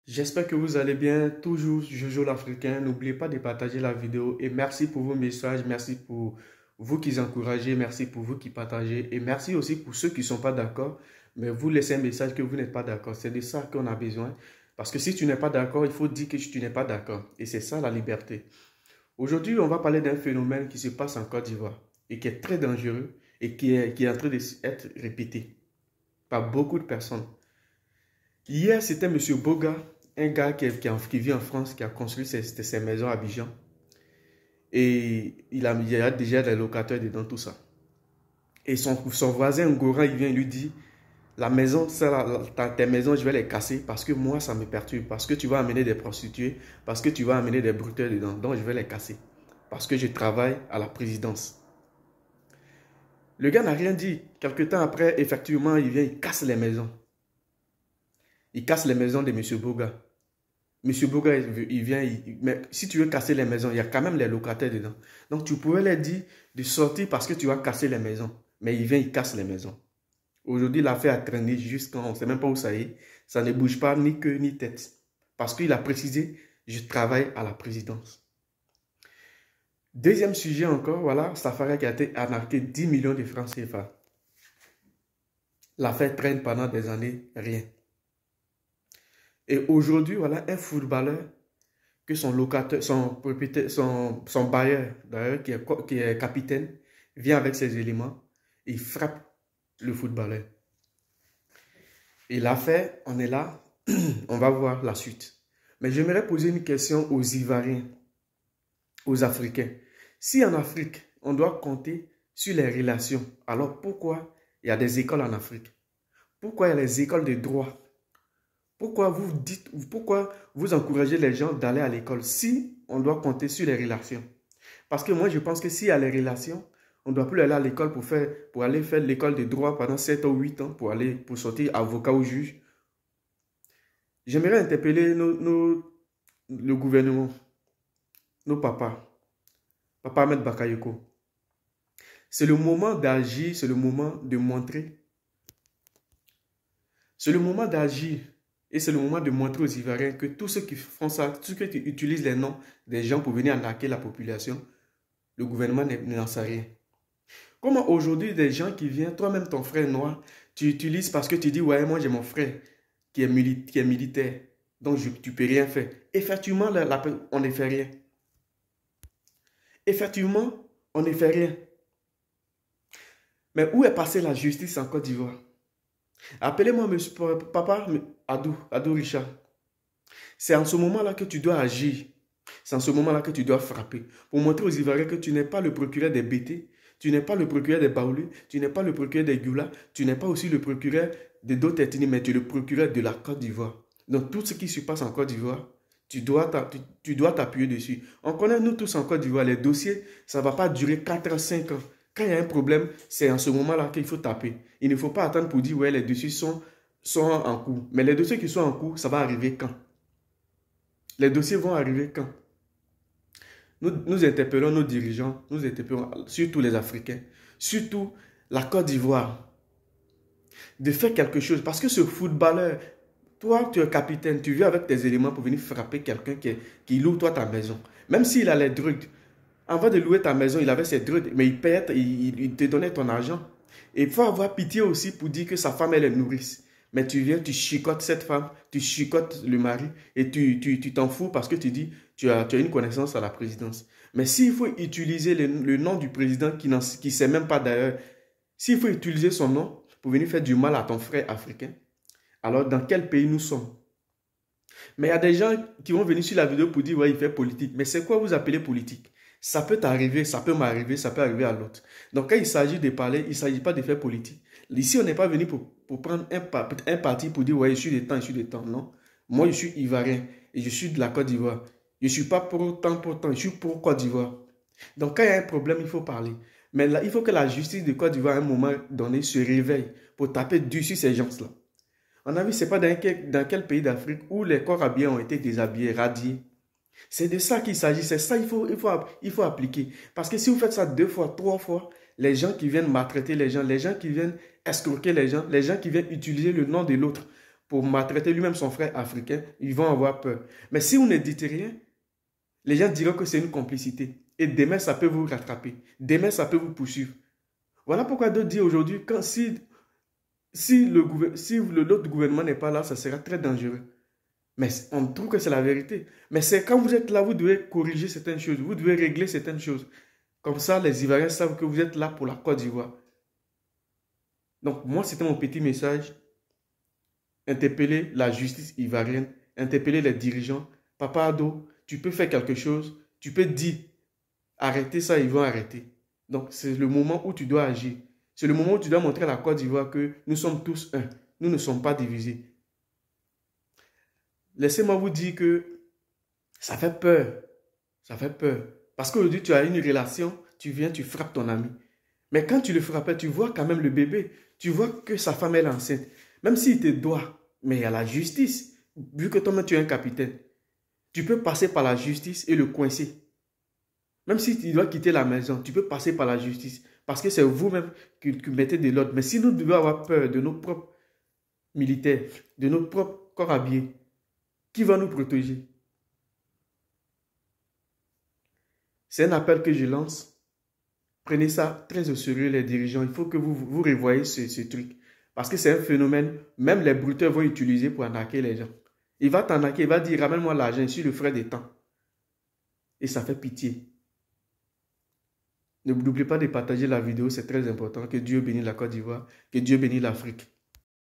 J'espère que vous allez bien, toujours Jojo l'Africain. N'oubliez pas de partager la vidéo et merci pour vos messages, merci pour vous qui encouragez, merci pour vous qui partagez et merci aussi pour ceux qui ne sont pas d'accord, mais vous laissez un message que vous n'êtes pas d'accord. C'est de ça qu'on a besoin parce que si tu n'es pas d'accord, il faut dire que tu n'es pas d'accord et c'est ça la liberté. Aujourd'hui, on va parler d'un phénomène qui se passe en Côte d'Ivoire et qui est très dangereux et qui est en train d'être répété par beaucoup de personnes. Hier, c'était M. Boga, un gars qui vit en France, qui a construit ses maisons à Abidjan. Et il y a déjà des locataires dedans, tout ça. Et son voisin Ngora, il vient, il lui dit, la maison, tes maisons, je vais les casser parce que moi, ça me perturbe. Parce que tu vas amener des prostituées, parce que tu vas amener des bruteurs dedans. Donc, je vais les casser. Parce que je travaille à la présidence. Le gars n'a rien dit. Quelque temps après, effectivement, il vient, il casse les maisons. Il casse les maisons de M. Boga. Monsieur Boga, il vient, mais si tu veux casser les maisons, il y a quand même les locataires dedans. Donc, tu pouvais leur dire de sortir parce que tu vas casser les maisons. Mais il vient, il casse les maisons. Aujourd'hui, l'affaire a traîné jusqu'à, on ne sait même pas où ça est. Ça ne bouge pas ni queue ni tête. Parce qu'il a précisé, je travaille à la présidence. Deuxième sujet encore, voilà, Safari qui a été arnaqué 10 millions de francs CFA. L'affaire traîne pendant des années, rien. Et aujourd'hui, voilà un footballeur que son locataire, son propriétaire, son bailleur, d'ailleurs, qui est capitaine, vient avec ses éléments et frappe le footballeur. Et l'affaire, on est là, on va voir la suite. Mais j'aimerais poser une question aux Ivoiriens, aux Africains. Si en Afrique, on doit compter sur les relations, alors pourquoi il y a des écoles en Afrique? Pourquoi il y a les écoles de droit? Pourquoi vous encouragez les gens d'aller à l'école si on doit compter sur les relations? Parce que moi, je pense que s'il y a les relations, on ne doit plus aller à l'école pour aller faire l'école de droit pendant 7 ou 8 ans pour sortir avocat ou juge. J'aimerais interpeller le gouvernement, nos papas, Papa Ahmed Bakayoko. C'est le moment d'agir, c'est le moment de montrer. C'est le moment d'agir. Et c'est le moment de montrer aux Ivoiriens que tous ceux qui font ça, tous ceux qui utilisent les noms des gens pour venir arnaquer la population, le gouvernement n'en sait rien. Comment aujourd'hui des gens qui viennent, toi-même ton frère noir, tu utilises parce que tu dis, ouais, moi j'ai mon frère qui est militaire, donc tu ne peux rien faire. Effectivement, on ne fait rien. Effectivement, on ne fait rien. Mais où est passée la justice en Côte d'Ivoire? Appelez-moi papa Adou Richard. C'est en ce moment-là que tu dois agir. C'est en ce moment-là que tu dois frapper. Pour montrer aux Ivoiriens que tu n'es pas le procureur des BT, tu n'es pas le procureur des Baoulés, tu n'es pas le procureur des Gula, tu n'es pas aussi le procureur de d'autres ethnies, mais tu es le procureur de la Côte d'Ivoire. Donc tout ce qui se passe en Côte d'Ivoire, tu dois t'appuyer dessus. On connaît nous tous en Côte d'Ivoire, les dossiers, ça ne va pas durer 4 ans, 5 ans. Quand il y a un problème, c'est en ce moment-là qu'il faut taper. Il ne faut pas attendre pour dire, ouais, les dossiers sont en cours. Mais les dossiers qui sont en cours, ça va arriver quand? Les dossiers vont arriver quand? Nous interpellons nos dirigeants, nous interpellons surtout les Africains, surtout la Côte d'Ivoire, de faire quelque chose. Parce que ce footballeur, toi, tu es capitaine, tu viens avec tes éléments pour venir frapper quelqu'un qui loue toi ta maison. Même s'il a les drugs, avant de louer ta maison, il avait ses drugs, mais il te donnait ton argent. Et il faut avoir pitié aussi pour dire que sa femme, elle est nourrice. Mais tu viens, tu chicotes cette femme, tu chicotes le mari et tu t'en fous parce que tu dis, tu as une connaissance à la présidence. Mais s'il faut utiliser le nom du président qui ne sait même pas d'ailleurs, s'il faut utiliser son nom pour venir faire du mal à ton frère africain, alors dans quel pays nous sommes? Mais il y a des gens qui vont venir sur la vidéo pour dire, ouais, il fait politique. Mais c'est quoi vous appelez politique? Ça peut t'arriver, ça peut m'arriver, ça peut arriver à l'autre. Donc quand il s'agit de parler, il ne s'agit pas de faire politique. Ici, on n'est pas venu pour prendre un parti pour dire, ouais, je suis des temps, je suis des temps. Non. Moi, je suis ivoirien et je suis de la Côte d'Ivoire. Je ne suis pas pour tant, je suis pour Côte d'Ivoire. Donc quand il y a un problème, il faut parler. Mais là, il faut que la justice de Côte d'Ivoire, à un moment donné, se réveille pour taper dessus ces gens-là. On a vu, ce n'est pas dans quel pays d'Afrique où les corps habillés ont été déshabillés, radiés. C'est de ça qu'il s'agit, c'est ça qu'il faut appliquer. Parce que si vous faites ça 2 fois, 3 fois, les gens qui viennent maltraiter les gens qui viennent escroquer les gens qui viennent utiliser le nom de l'autre pour maltraiter lui-même son frère africain, ils vont avoir peur. Mais si vous ne dites rien, les gens diront que c'est une complicité. Et demain, ça peut vous rattraper. Demain, ça peut vous poursuivre. Voilà pourquoi d'autres disent aujourd'hui, si l'autre gouvernement n'est pas là, ça sera très dangereux. Mais on trouve que c'est la vérité. Mais c'est quand vous êtes là, vous devez corriger certaines choses, vous devez régler certaines choses. Comme ça, les Ivoiriens savent que vous êtes là pour la Côte d'Ivoire. Donc, moi, c'était mon petit message. Interpeller la justice ivoirienne, interpeller les dirigeants. Papa Ado, tu peux faire quelque chose. Tu peux dire, arrêtez ça, ils vont arrêter. Donc, c'est le moment où tu dois agir. C'est le moment où tu dois montrer à la Côte d'Ivoire que nous sommes tous un. Nous ne sommes pas divisés. Laissez-moi vous dire que ça fait peur. Ça fait peur. Parce qu'aujourd'hui, tu as une relation, tu viens, tu frappes ton ami. Mais quand tu le frappais, tu vois quand même le bébé. Tu vois que sa femme est enceinte. Même s'il te doit, mais il y a la justice. Vu que toi-même tu es un capitaine, tu peux passer par la justice et le coincer. Même si tu dois quitter la maison, tu peux passer par la justice. Parce que c'est vous-même qui mettez de l'ordre. Mais si nous devons avoir peur de nos propres militaires, de nos propres corps habillés, qui va nous protéger? C'est un appel que je lance. Prenez ça très au sérieux, les dirigeants. Il faut que vous revoyez ce truc. Parce que c'est un phénomène, même les brouteurs vont utiliser pour arnaquer les gens. Il va t'arnaquer, il va dire, ramène-moi l'argent, je suis le frère des temps. Et ça fait pitié. N'oubliez pas de partager la vidéo, c'est très important. Que Dieu bénisse la Côte d'Ivoire, que Dieu bénisse l'Afrique.